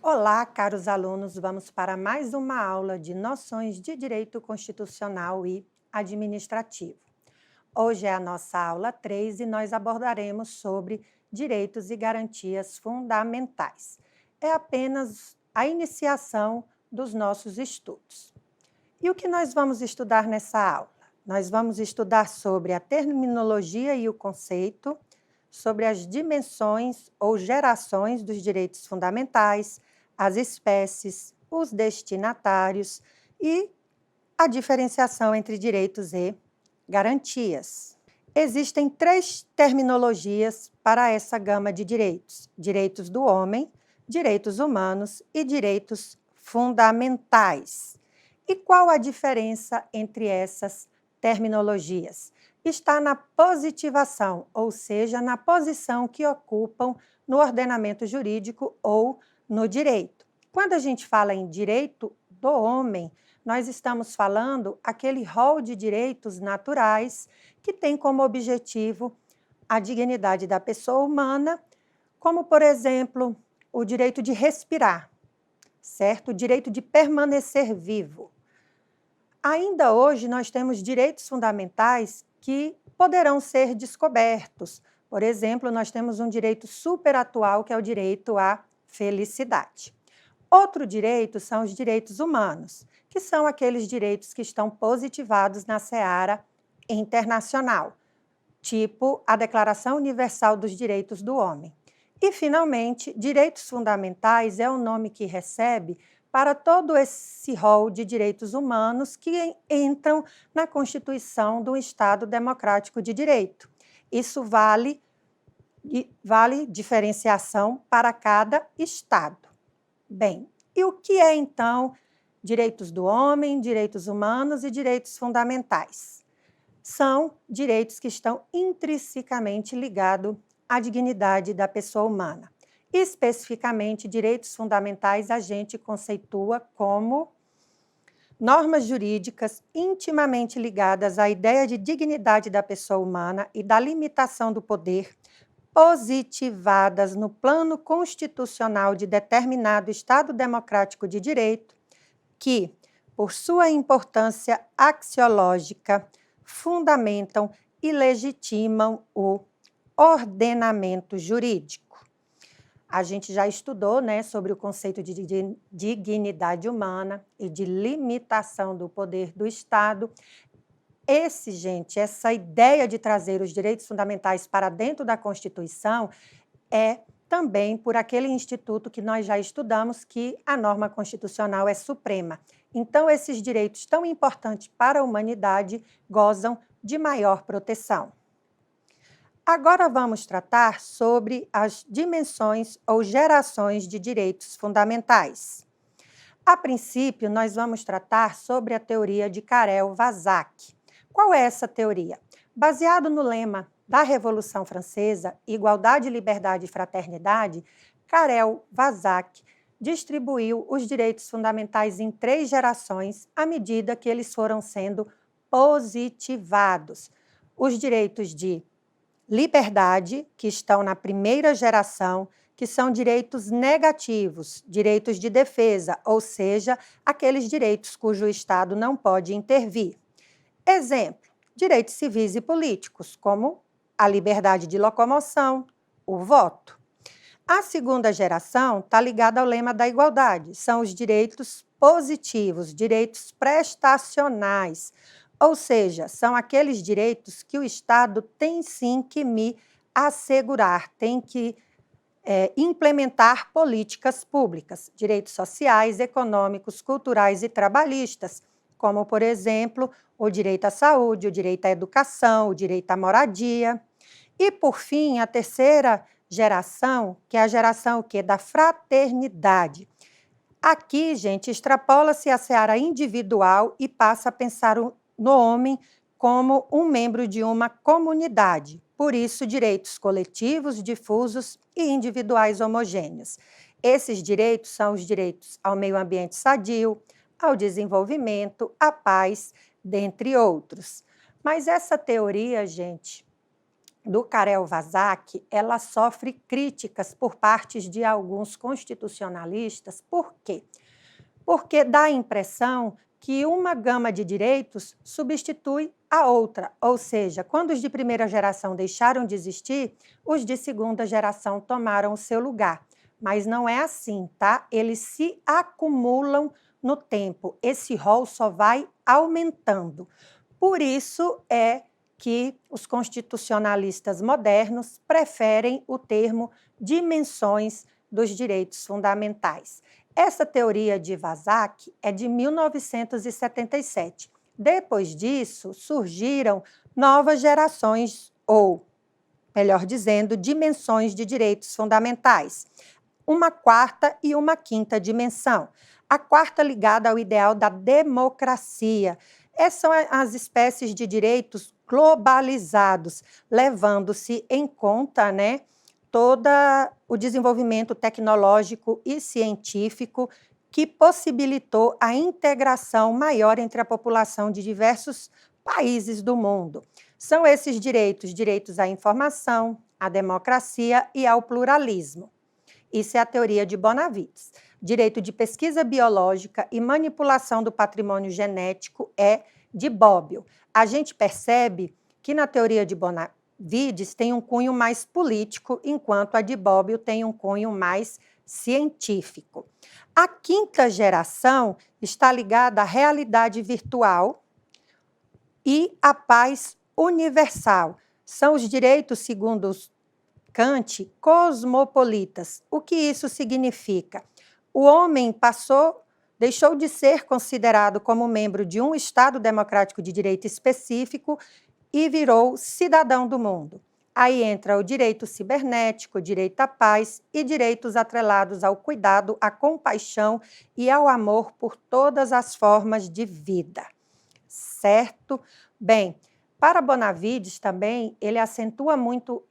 Olá, caros alunos, vamos para mais uma aula de noções de direito constitucional e administrativo. Hoje é a nossa aula 3 e nós abordaremos sobre direitos e garantias fundamentais. É apenas a iniciação dos nossos estudos. E o que nós vamos estudar nessa aula? Nós vamos estudar sobre a terminologia e o conceito, sobre as dimensões ou gerações dos direitos fundamentais, as espécies, os destinatários e a diferenciação entre direitos e garantias. Existem três terminologias para essa gama de direitos: direitos do homem, direitos humanos e direitos fundamentais. E qual a diferença entre essas terminologias? Está na positivação, ou seja, na posição que ocupam no ordenamento jurídico ou no direito. Quando a gente fala em direito do homem, nós estamos falando aquele rol de direitos naturais que tem como objetivo a dignidade da pessoa humana, como, por exemplo, o direito de respirar, certo? O direito de permanecer vivo. Ainda hoje, nós temos direitos fundamentais que poderão ser descobertos. Por exemplo, nós temos um direito super atual, que é o direito à felicidade. Outro direito são os direitos humanos, que são aqueles direitos que estão positivados na seara internacional, tipo a Declaração Universal dos Direitos do Homem. E, finalmente, direitos fundamentais é o nome que recebe para todo esse rol de direitos humanos que entram na Constituição do Estado Democrático de Direito. Isso vale diferenciação para cada Estado. Bem, e o que é, então, direitos do homem, direitos humanos e direitos fundamentais? São direitos que estão intrinsecamente ligados à dignidade da pessoa humana. Especificamente, direitos fundamentais a gente conceitua como normas jurídicas intimamente ligadas à ideia de dignidade da pessoa humana e da limitação do poder, positivadas no plano constitucional de determinado Estado democrático de direito, que, por sua importância axiológica, fundamentam e legitimam o ordenamento jurídico. A gente já estudou, sobre o conceito de dignidade humana e de limitação do poder do Estado. Essa ideia de trazer os direitos fundamentais para dentro da Constituição é também por aquele instituto que nós já estudamos, que a norma constitucional é suprema. Então, esses direitos tão importantes para a humanidade gozam de maior proteção. Agora vamos tratar sobre as dimensões ou gerações de direitos fundamentais. A princípio, nós vamos tratar sobre a teoria de Karel-Vasak. Qual é essa teoria? Baseado no lema da Revolução Francesa, igualdade, liberdade e fraternidade, Karel-Vasak distribuiu os direitos fundamentais em 3 gerações à medida que eles foram sendo positivados. Os direitos de liberdade, que estão na primeira geração, que são direitos negativos, direitos de defesa, ou seja, aqueles direitos cujo Estado não pode intervir. Exemplo, direitos civis e políticos, como a liberdade de locomoção, o voto. A segunda geração está ligada ao lema da igualdade, são os direitos positivos, direitos prestacionais, ou seja, são aqueles direitos que o Estado tem sim que me assegurar, tem que implementar políticas públicas, direitos sociais, econômicos, culturais e trabalhistas, como, por exemplo, o direito à saúde, o direito à educação, o direito à moradia. E, por fim, a terceira geração, que é a geração o quê? Da fraternidade. Aqui, gente, extrapola-se a seara individual e passa a pensar no homem como um membro de uma comunidade. Por isso, direitos coletivos, difusos e individuais homogêneos. Esses direitos são os direitos ao meio ambiente sadio, ao desenvolvimento, à paz, dentre outros. Mas essa teoria, gente, do Karel-Vazak, ela sofre críticas por parte de alguns constitucionalistas. Por quê? Porque dá a impressão que uma gama de direitos substitui a outra, ou seja, quando os de primeira geração deixaram de existir, os de segunda geração tomaram o seu lugar. Mas não é assim, tá? Eles se acumulam no tempo. Esse rol só vai aumentando. Por isso é que os constitucionalistas modernos preferem o termo dimensões dos direitos fundamentais. Essa teoria de Vazak é de 1977. Depois disso, surgiram novas gerações, ou, melhor dizendo, dimensões de direitos fundamentais. Uma quarta e uma quinta dimensão. A quarta ligada ao ideal da democracia. Essas são as espécies de direitos globalizados, levando-se em conta, todo o desenvolvimento tecnológico e científico que possibilitou a integração maior entre a população de diversos países do mundo. São esses direitos à informação, à democracia e ao pluralismo. Isso é a teoria de Bonavides. Direito de pesquisa biológica e manipulação do patrimônio genético é de Bobbio. A gente percebe que na teoria de Bonavides tem um cunho mais político, enquanto a de Bobbio tem um cunho mais científico. A quinta geração está ligada à realidade virtual e à paz universal. São os direitos, segundo Kant, cosmopolitas. O que isso significa? O homem deixou de ser considerado como membro de um Estado democrático de direito específico e virou cidadão do mundo. Aí entra o direito cibernético, o direito à paz e direitos atrelados ao cuidado, à compaixão e ao amor por todas as formas de vida. Certo? Bem, para Bonavides também, ele acentua muito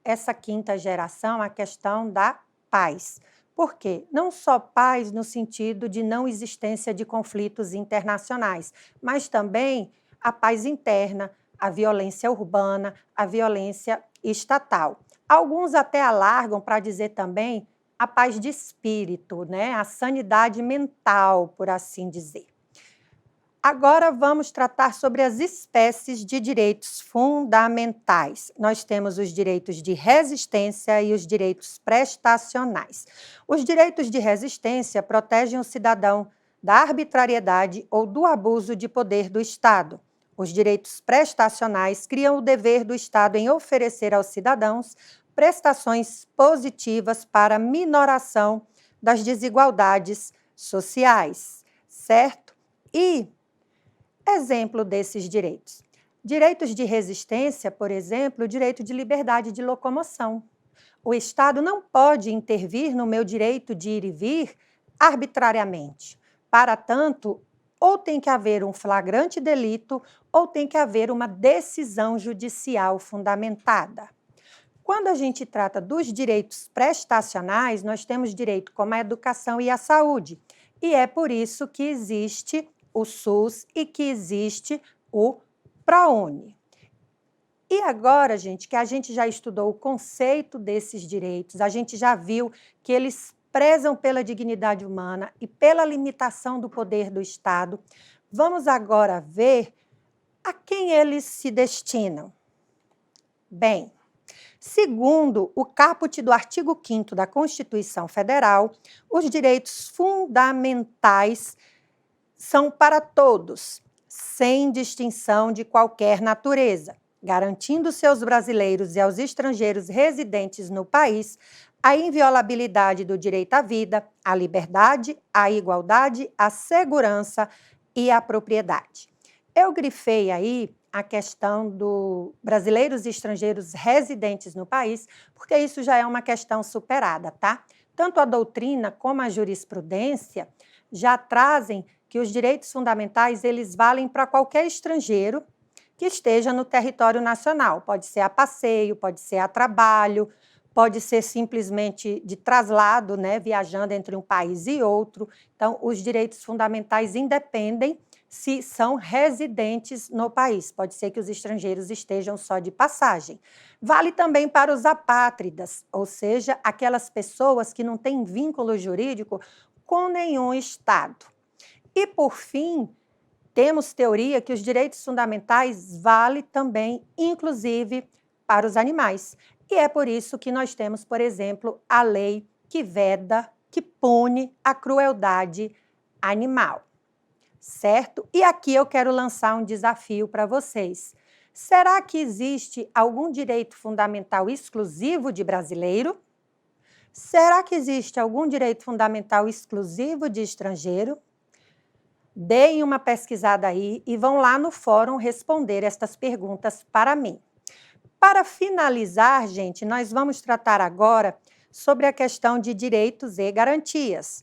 essa quinta geração, a questão da paz. Por quê? Não só paz no sentido de não existência de conflitos internacionais, mas também a paz interna, a violência urbana, a violência estatal. Alguns até alargam para dizer também a paz de espírito, a sanidade mental, por assim dizer. Agora vamos tratar sobre as espécies de direitos fundamentais. Nós temos os direitos de resistência e os direitos prestacionais. Os direitos de resistência protegem o cidadão da arbitrariedade ou do abuso de poder do Estado. Os direitos prestacionais criam o dever do Estado em oferecer aos cidadãos prestações positivas para a minoração das desigualdades sociais, certo? E exemplo desses direitos. Direitos de resistência, por exemplo, o direito de liberdade de locomoção. O Estado não pode intervir no meu direito de ir e vir arbitrariamente. Para tanto, ou tem que haver um flagrante delito, ou tem que haver uma decisão judicial fundamentada. Quando a gente trata dos direitos prestacionais, nós temos direito como a educação e a saúde. E é por isso que existe o SUS e que existe o ProUni. E agora, gente, que a gente já estudou o conceito desses direitos, a gente já viu que eles prezam pela dignidade humana e pela limitação do poder do Estado, vamos agora ver a quem eles se destinam. Bem, segundo o caput do artigo 5º da Constituição Federal, os direitos fundamentais são para todos, sem distinção de qualquer natureza, garantindo-se aos brasileiros e aos estrangeiros residentes no país a inviolabilidade do direito à vida, à liberdade, à igualdade, à segurança e à propriedade. Eu grifei aí a questão do brasileiros e estrangeiros residentes no país, porque isso já é uma questão superada, tá? Tanto a doutrina como a jurisprudência já trazem que os direitos fundamentais eles valem para qualquer estrangeiro que esteja no território nacional. Pode ser a passeio, pode ser a trabalho, pode ser simplesmente de traslado, viajando entre um país e outro. Então, os direitos fundamentais independem se são residentes no país. Pode ser que os estrangeiros estejam só de passagem. Vale também para os apátridas, ou seja, aquelas pessoas que não têm vínculo jurídico com nenhum Estado. E, por fim, temos teoria que os direitos fundamentais valem também, inclusive, para os animais. E é por isso que nós temos, por exemplo, a lei que veda, que pune a crueldade animal. Certo? E aqui eu quero lançar um desafio para vocês. Será que existe algum direito fundamental exclusivo de brasileiro? Será que existe algum direito fundamental exclusivo de estrangeiro? Deem uma pesquisada aí e vão lá no fórum responder estas perguntas para mim. Para finalizar, gente, nós vamos tratar agora sobre a questão de direitos e garantias.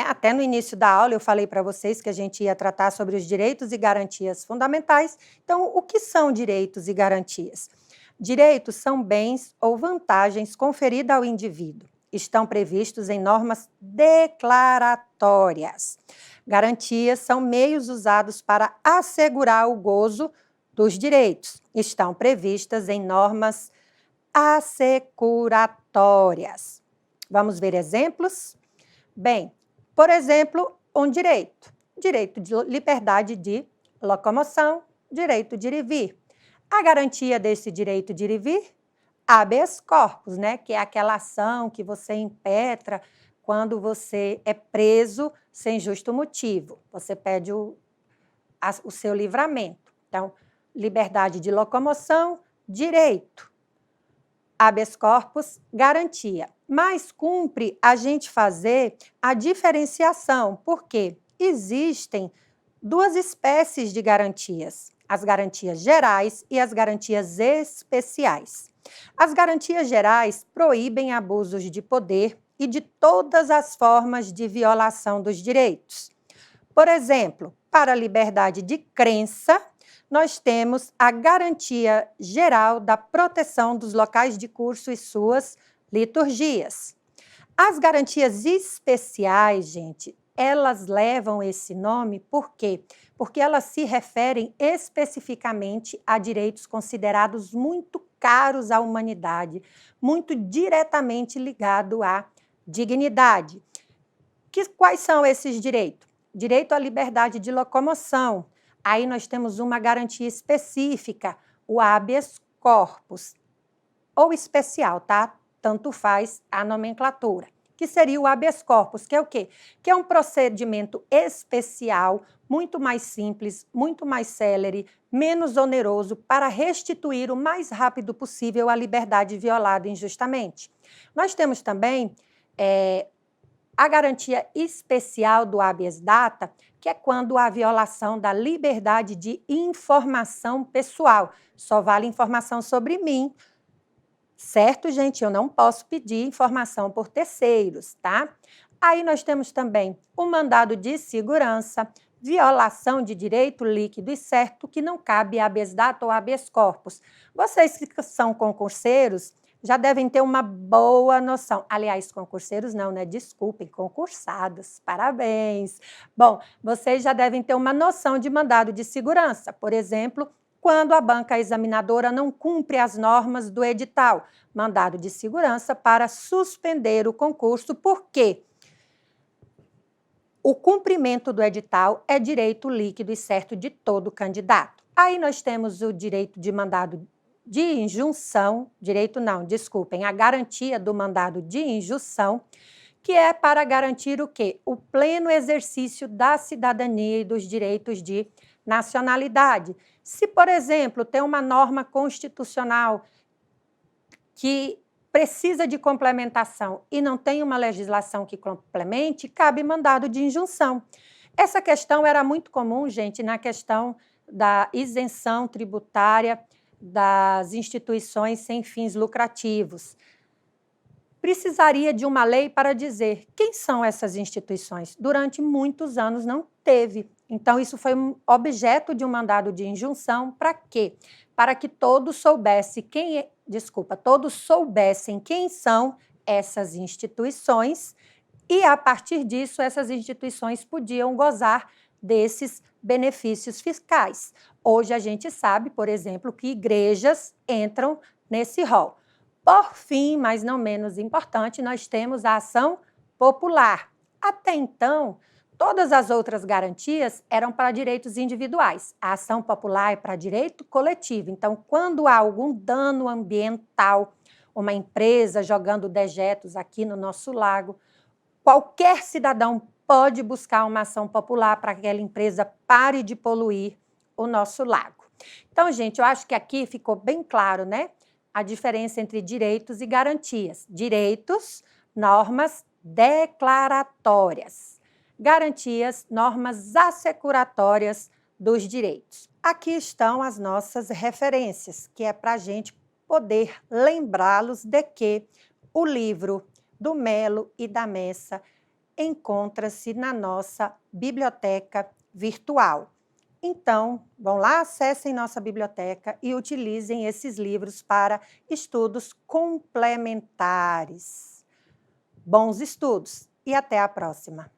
Até no início da aula eu falei para vocês que a gente ia tratar sobre os direitos e garantias fundamentais. Então, o que são direitos e garantias? Direitos são bens ou vantagens conferidas ao indivíduo. Estão previstos em normas declaratórias. Garantias são meios usados para assegurar o gozo dos direitos. Estão previstas em normas assecuratórias. Vamos ver exemplos? Bem, por exemplo, um direito de liberdade de locomoção, direito de ir e vir. A garantia desse direito de ir e vir? Habeas corpus, que é aquela ação que você impetra quando você é preso sem justo motivo. Você pede o seu livramento. Então, liberdade de locomoção, direito. Habeas corpus, garantia. Mas cumpre a gente fazer a diferenciação, porque existem duas espécies de garantias, as garantias gerais e as garantias especiais. As garantias gerais proíbem abusos de poder e de todas as formas de violação dos direitos. Por exemplo, para a liberdade de crença, nós temos a garantia geral da proteção dos locais de curso e suas liturgias. As garantias especiais, gente, elas levam esse nome por quê? Porque elas se referem especificamente a direitos considerados muito caros à humanidade, muito diretamente ligados à dignidade. Quais são esses direitos? Direito à liberdade de locomoção. Aí nós temos uma garantia específica, o habeas corpus, ou especial, tá? Tanto faz a nomenclatura, que seria o habeas corpus, que é o quê? Que é um procedimento especial, muito mais simples, muito mais célere, menos oneroso, para restituir o mais rápido possível a liberdade violada injustamente. Nós temos também a garantia especial do habeas data, que é quando há violação da liberdade de informação pessoal. Só vale informação sobre mim, certo, gente? Eu não posso pedir informação por terceiros, tá? Aí nós temos também o mandado de segurança, violação de direito líquido e certo, que não cabe habeas data ou habeas corpus. Vocês que são concurseiros já devem ter uma boa noção. Aliás, concurseiros não, né? Desculpem, concursados. Parabéns! Bom, vocês já devem ter uma noção de mandado de segurança. Por exemplo, quando a banca examinadora não cumpre as normas do edital. Mandado de segurança para suspender o concurso, porque o cumprimento do edital é direito líquido e certo de todo candidato. Aí nós temos o direito de mandado de injunção, a garantia do mandado de injunção, que é para garantir o quê? O pleno exercício da cidadania e dos direitos de nacionalidade. Se, por exemplo, tem uma norma constitucional que precisa de complementação e não tem uma legislação que complemente, cabe mandado de injunção. Essa questão era muito comum, gente, na questão da isenção tributária das instituições sem fins lucrativos. Precisaria de uma lei para dizer quem são essas instituições. Durante muitos anos não teve. Então, isso foi um objeto de um mandado de injunção para quê? Para que todos soubessem quem são essas instituições e, a partir disso, essas instituições podiam gozar desses benefícios fiscais. Hoje a gente sabe, por exemplo, que igrejas entram nesse rol. Por fim, mas não menos importante, nós temos a ação popular. Até então, todas as outras garantias eram para direitos individuais. A ação popular é para direito coletivo. Então, quando há algum dano ambiental, uma empresa jogando dejetos aqui no nosso lago, qualquer cidadão pode buscar uma ação popular para que aquela empresa pare de poluir o nosso lago. Então, gente, eu acho que aqui ficou bem claro, né? A diferença entre direitos e garantias. Direitos, normas declaratórias. Garantias, normas assecuratórias dos direitos. Aqui estão as nossas referências, que é para a gente poder lembrá-los de que o livro do Melo e da Messa encontra-se na nossa biblioteca virtual. Então, vão lá, acessem nossa biblioteca e utilizem esses livros para estudos complementares. Bons estudos e até a próxima!